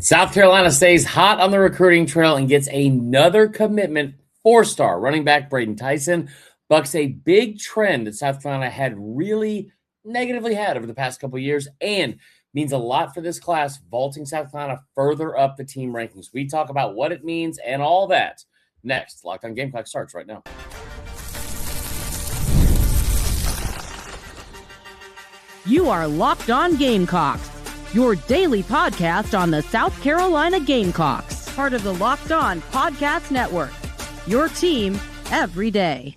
South Carolina stays hot on the recruiting trail and gets another commitment. Four-star running back Brayden Tyson bucks a big trend that South Carolina had really negatively had over the past couple of years and means a lot for this class, vaulting South Carolina further up the team rankings. We talk about what it means and all that next. Locked On Gamecocks starts right now. You are Locked On Gamecocks, your daily podcast on the South Carolina Gamecocks, part of the Locked On Podcast Network, your team every day.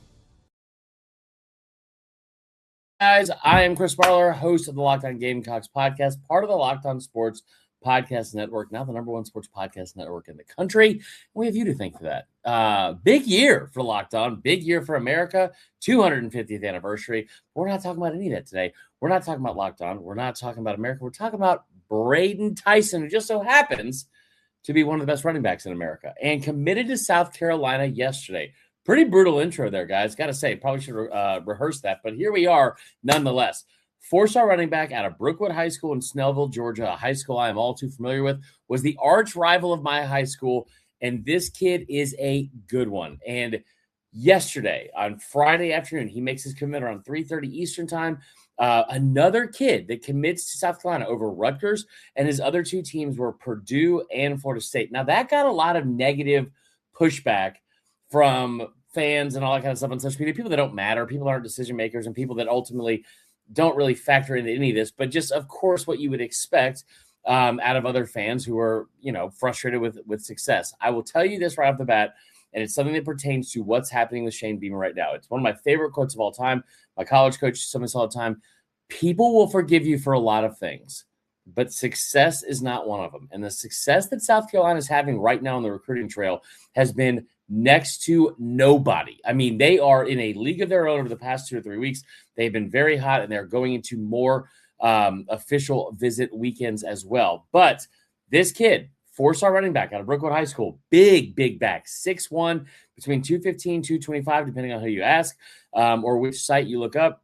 Guys, I am Chris Barler, host of the Locked On Gamecocks podcast, part of the Locked On Sports Podcast Network, now the number one sports podcast network in the country. We have you to thank for that. Big year for Locked On, big year for America, 250th anniversary. We're not talking about any of that today. We're not talking about Locked On. We're not talking about America. We're talking about Brayden Tyson, who just so happens to be one of the best running backs in America and committed to South Carolina yesterday. Pretty brutal intro there, guys. Got to say, probably should rehearse that, but here we are nonetheless. Four-star running back out of Brookwood High School in Snellville, Georgia, a high school I am all too familiar with, was the arch rival of my high school, and this kid is a good one. And yesterday, on Friday afternoon, he makes his commitment around 3:30 Eastern time. Another kid that commits to South Carolina over Rutgers, and his other two teams were Purdue and Florida State. Now, that got a lot of negative pushback from fans and all that kind of stuff on social media, people that don't matter, people that aren't decision makers, and people that ultimately don't really factor into any of this, but just, of course, what you would expect out of other fans who are, frustrated with success. I will tell you this right off the bat, and it's something that pertains to what's happening with Shane Beamer right now. It's one of my favorite quotes of all time. My college coach told me this all the time. People will forgive you for a lot of things, but success is not one of them. And the success that South Carolina is having right now on the recruiting trail has been next to nobody. I mean, they are in a league of their own over the past 2 or 3 weeks. They've been very hot, and they're going into more official visit weekends as well. But this kid, four-star running back out of Brookwood High School, big back, 6'1", between 215, 225, depending on who you ask or which site you look up.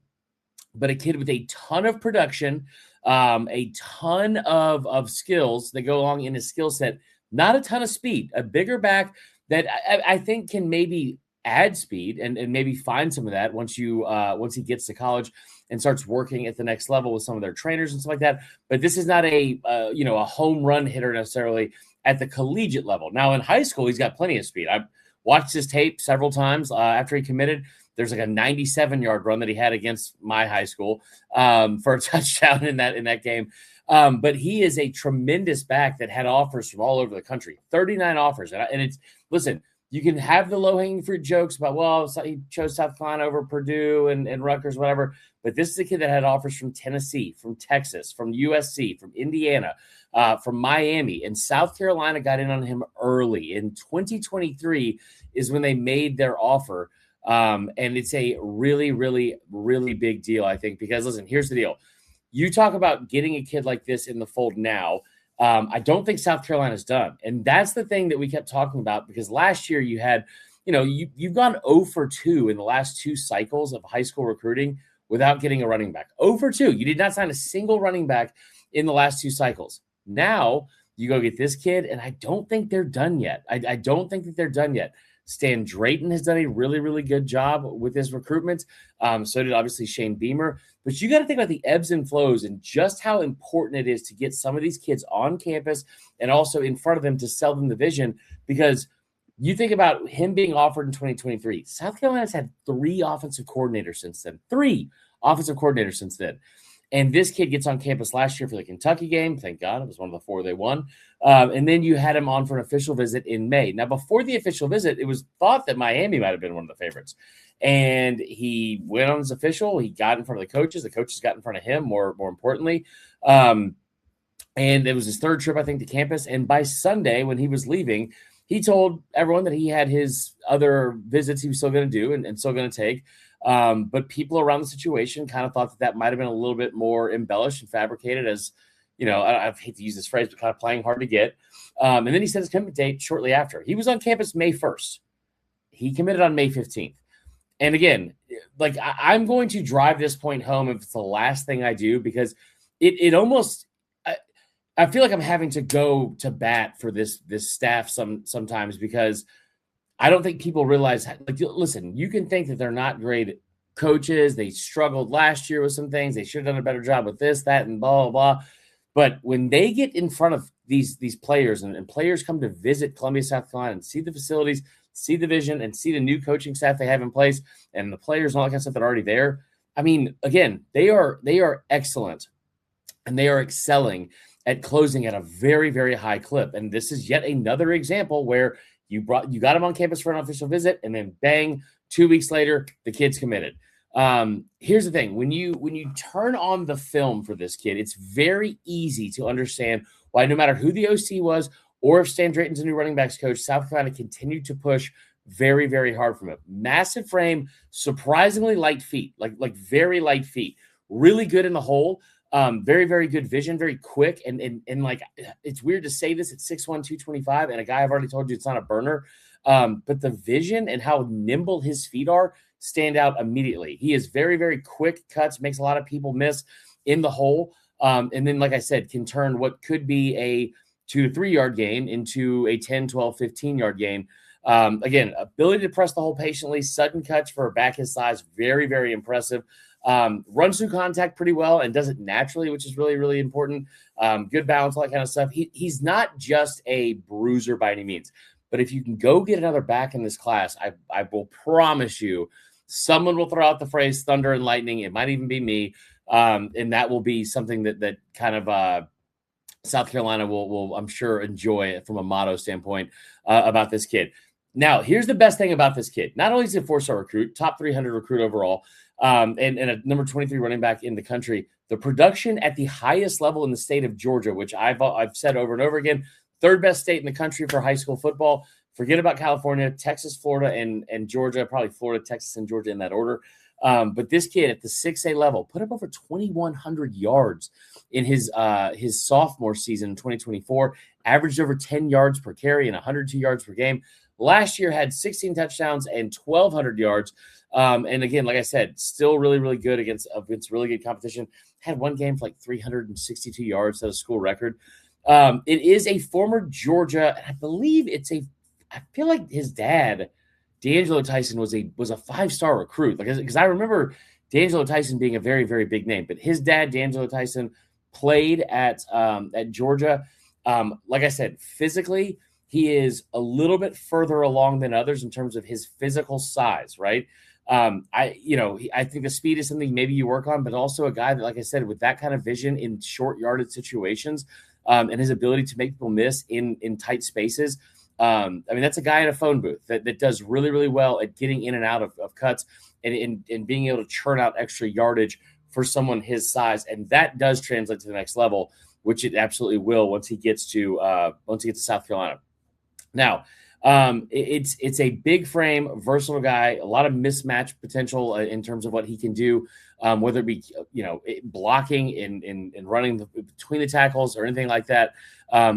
But a kid with a ton of production, a ton of skills that go along in his skill set, not a ton of speed, a bigger back that I think can maybe add speed and maybe find some of that once he gets to college and starts working at the next level with some of their trainers and stuff like that. But this is not a home run hitter necessarily at the collegiate level. Now in high school, he's got plenty of speed. I've watched his tape several times after he committed. There's like a 97-yard run that he had against my high school for a touchdown in that game. But he is a tremendous back that had offers from all over the country, 39 offers. And it's, listen, you can have the low-hanging fruit jokes about, well, he chose South Carolina over Purdue and Rutgers, whatever. But this is a kid that had offers from Tennessee, from Texas, from USC, from Indiana, from Miami. And South Carolina got in on him early. In 2023 is when they made their offer. And it's a really, really, really big deal, I think, because, listen, here's the deal. You talk about getting a kid like this in the fold now. I don't think South Carolina's done. And that's the thing that we kept talking about, because last year you had, you've gone 0 for 2 in the last 2 cycles of high school recruiting without getting a running back. 0 for 2. You did not sign a single running back in the last 2 cycles. Now you go get this kid, and I don't think they're done yet. I don't think that they're done yet. Stan Drayton has done a really, really good job with his recruitment. So did obviously Shane Beamer. But you got to think about the ebbs and flows and just how important it is to get some of these kids on campus and also in front of them to sell them the vision. Because you think about him being offered in 2023. South Carolina's had 3 offensive coordinators since then. 3 offensive coordinators since then. And this kid gets on campus last year for the Kentucky game. Thank God. It was one of the 4 they won. And then you had him on for an official visit in May. Now, before the official visit, it was thought that Miami might have been one of the favorites. And he went on his official. He got in front of the coaches. The coaches got in front of him, more importantly. And it was his 3rd trip, I think, to campus. And by Sunday, when he was leaving, he told everyone that he had his other visits he was still going to do and still going to take. But people around the situation kind of thought that might have been a little bit more embellished and fabricated, as, I hate to use this phrase, but kind of playing hard to get. And then he set his commitment date shortly after. He was on campus May 1st. He committed on May 15th. And again, like, I'm going to drive this point home if it's the last thing I do, because it almost, I feel like I'm having to go to bat for this staff sometimes because I don't think people realize, like, listen, you can think that they're not great coaches. They struggled last year with some things. They should have done a better job with this, that, and blah, blah, blah. But when they get in front of these players and players come to visit Columbia, South Carolina and see the facilities, see the vision, and see the new coaching staff they have in place and the players and all that kind of stuff that are already there. I mean, again, they are excellent and they are excelling at closing at a very, very high clip. And this is yet another example where you got him on campus for an official visit, and then bang, 2 weeks later, the kid's committed. Here's the thing. When you turn on the film for this kid, it's very easy to understand why, no matter who the OC was or if Stan Drayton's a new running backs coach, South Carolina continued to push very, very hard from him. Massive frame, surprisingly light feet, like very light feet, really good in the hole. Very, very good vision, very quick. And like, it's weird to say this at 6'1", 225, and a guy I've already told you it's not a burner. But the vision and how nimble his feet are stand out immediately. He is very, very quick cuts, makes a lot of people miss in the hole. And then, like I said, can turn what could be a 2 to 3 yard gain into a 10, 12, 15 yard gain. Again, ability to press the hole patiently, sudden cuts for a back his size, very, very impressive. Runs through contact pretty well and does it naturally, which is really, really important. Good balance, all that kind of stuff. He's not just a bruiser by any means, but if you can go get another back in this class, I will promise you someone will throw out the phrase thunder and lightning. It might even be me. And that will be something that kind of South Carolina will, I'm sure, enjoy from a motto standpoint about this kid. Now, here's the best thing about this kid. Not only is he a 4-star recruit, top 300 recruit overall, and a number 23 running back in the country, the production at the highest level in the state of Georgia, which I've said over and over again, third best state in the country for high school football. Forget about California, Texas, Florida, and Georgia, probably Florida, Texas, and Georgia in that order. But this kid at the 6A level put up over 2,100 yards in his sophomore season in 2024, averaged over 10 yards per carry and 102 yards per game. Last year had 16 touchdowns and 1,200 yards. And again, like I said, still really, really good against really good competition. Had one game for like 362 yards, set a school record. It is a former Georgia, and I believe I feel like his dad, DeAngelo Tyson, was a 5-star recruit. Because I remember DeAngelo Tyson being a very, very big name, but his dad, DeAngelo Tyson, played at Georgia. Like I said, physically, he is a little bit further along than others in terms of his physical size, right? I think the speed is something maybe you work on, but also a guy that, like I said, with that kind of vision in short yardage situations, and his ability to make people miss in tight spaces. That's a guy in a phone booth that does really, really well at getting in and out of cuts and being able to churn out extra yardage for someone his size. And that does translate to the next level, which it absolutely will once he gets to South Carolina. Now, it's a big frame, versatile guy, a lot of mismatch potential in terms of what he can do, whether it be blocking and running between the tackles or anything like that.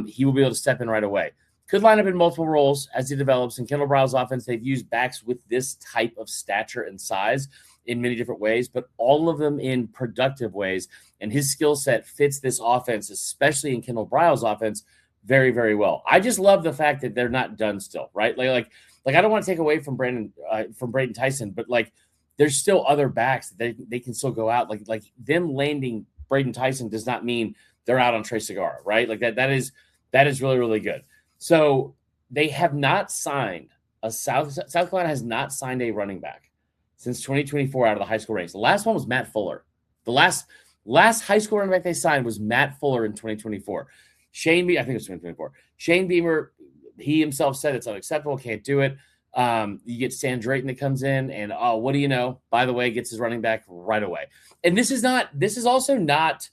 He will be able to step in right away. Could line up in multiple roles as he develops. In Kendal Briles' offense, they've used backs with this type of stature and size in many different ways, but all of them in productive ways. And his skill set fits this offense, especially in Kendal Briles' offense, very, very well. I just love the fact that they're not done still, right? Like I don't want to take away from Brayden Tyson, but like there's still other backs that they can still go out. Like them landing Brayden Tyson does not mean they're out on Trey Segura, right? Like that is really, really good. So they have not signed South Carolina has not signed a running back since 2024 out of the high school ranks. The last one was Matt Fuller. The last high school running back they signed was Matt Fuller in 2024. I think it was 2024. Shane Beamer, he himself said it's unacceptable, can't do it. You get Stan Drayton that comes in, and what do you know? By the way, gets his running back right away. And this is also not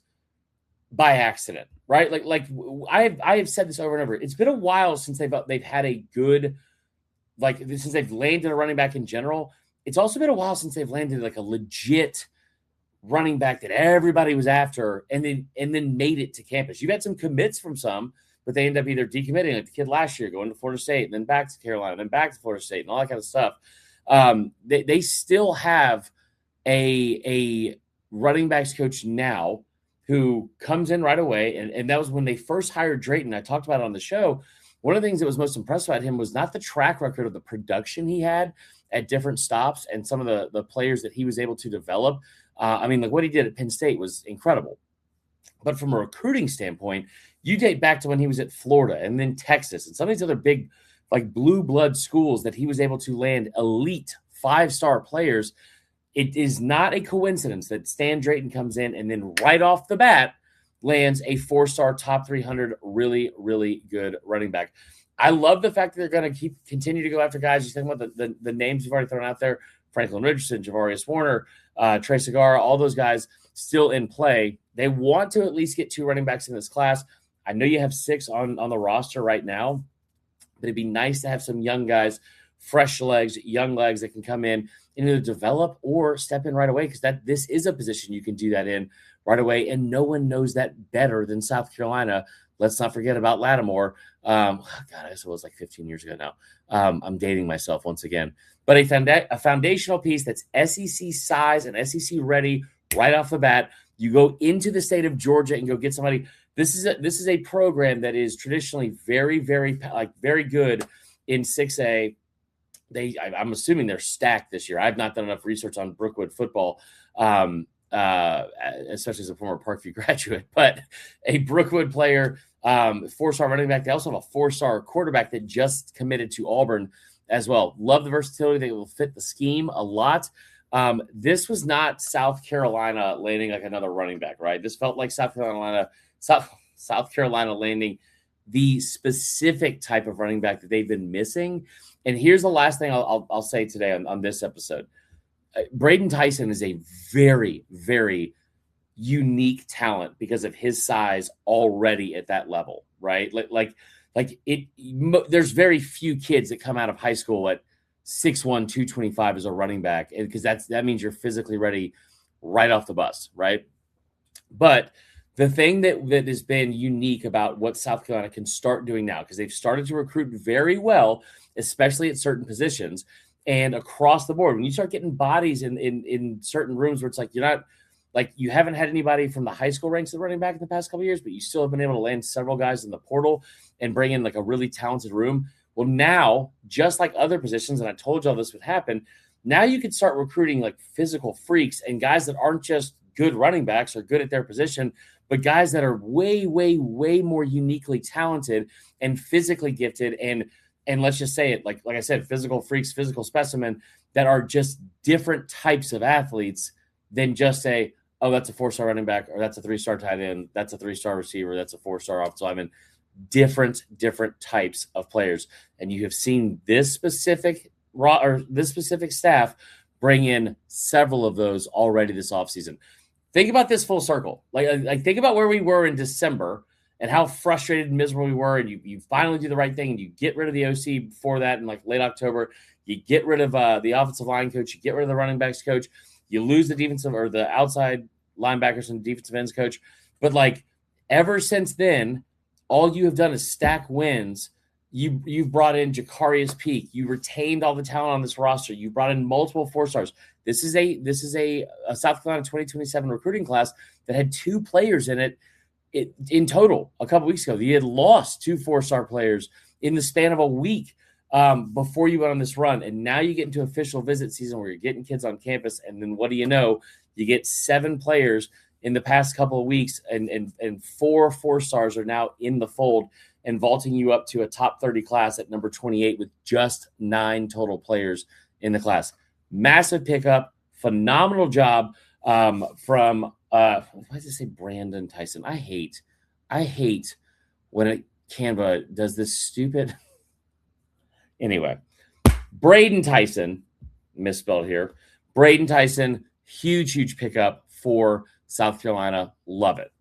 by accident, right? Like I have said this over and over. It's been a while since they've had a good, since they've landed a running back in general. It's also been a while since they've landed like a legit running back that everybody was after and then made it to campus. You've had some commits from some, but they end up either decommitting, like the kid last year, going to Florida State, and then back to Carolina, then back to Florida State, and all that kind of stuff. They still have a running backs coach now who comes in right away. And that was when they first hired Drayton. I talked about it on the show. One of the things that was most impressive about him was not the track record of the production he had at different stops and some of the players that he was able to develop. I mean, like what he did at Penn State was incredible. But from a recruiting standpoint, you date back to when he was at Florida and then Texas and some of these other big, like blue blood schools that he was able to land elite 5-star players. It is not a coincidence that Stan Drayton comes in and then right off the bat lands a 4-star top 300 really, really good running back. I love the fact that they're going to continue to go after guys. You think about the names you've already thrown out there: Franklin Richardson, Javarius Warner, Trey Segar, all those guys still in play. They want to at least get 2 running backs in this class. I know you have 6 on the roster right now, but it'd be nice to have some young guys, fresh legs, young legs that can come in and either develop or step in right away, because this is a position you can do that in right away, and no one knows that better than South Carolina. Let's not forget about Lattimore. God, I guess it was like 15 years ago now. I'm dating myself once again. But a foundational piece that's SEC size and SEC ready right off the bat. You go into the state of Georgia and go get somebody. This is a program that is traditionally very, very, very good in 6A. I'm assuming they're stacked this year. I've not done enough research on Brookwood football, especially as a former Parkview graduate. But a Brookwood player, 4-star running back. They also have a 4-star quarterback that just committed to Auburn as well. Love the versatility. They will fit the scheme a lot. This was not South Carolina landing like another running back, right? This felt like South Carolina landing the specific type of running back that they've been missing. And here's the last thing I'll say today on this episode. Brayden Tyson is a very, very unique talent because of his size already at that level, right? There's very few kids that come out of high school at 6'1", 225 as a running back, because that means you're physically ready right off the bus, right? But the thing that has been unique about what South Carolina can start doing now, because they've started to recruit very well, especially at certain positions and across the board. When you start getting bodies in certain rooms where it's like you're not, like you haven't had anybody from the high school ranks at running back in the past couple of years, but you still have been able to land several guys in the portal and bring in like a really talented room. Well, now, just like other positions, and I told y'all this would happen, now you can start recruiting like physical freaks and guys that aren't just good running backs or good at their position, but guys that are way, way, way more uniquely talented and physically gifted. And let's just say it, like I said, physical freaks, physical specimen that are just different types of athletes than just say, oh, that's a 4-star running back, or that's a 3-star tight end, that's a 3-star receiver, that's a 4-star offensive lineman. Different types of players. And you have seen this specific staff bring in several of those already this offseason. Think about this full circle. Like think about where we were in December and how frustrated and miserable we were, and you finally do the right thing and you get rid of the OC before that in like late October. You get rid of the offensive line coach, you get rid of the running backs coach, you lose the defensive or the outside linebackers and defensive ends coach. But like ever since then, all you have done is stack wins. You've brought in Jacarius Peak. You retained all the talent on this roster. You brought in multiple 4-stars. This is a South Carolina 2027 recruiting class that had 2 players in it in total a couple weeks ago. You had lost 2 4-star players in the span of a week before you went on this run. And now you get into official visit season where you're getting kids on campus. And then what do you know? You get 7 players in the past couple of weeks, and 4 4-stars are now in the fold and vaulting you up to a top 30 class at number 28 with just 9 total players in the class. Massive pickup, phenomenal job from why does it say Brayden Tyson? I hate when Canva does this stupid. Anyway, Brayden Tyson, misspelled here. Brayden Tyson, huge pickup for South Carolina. Love it.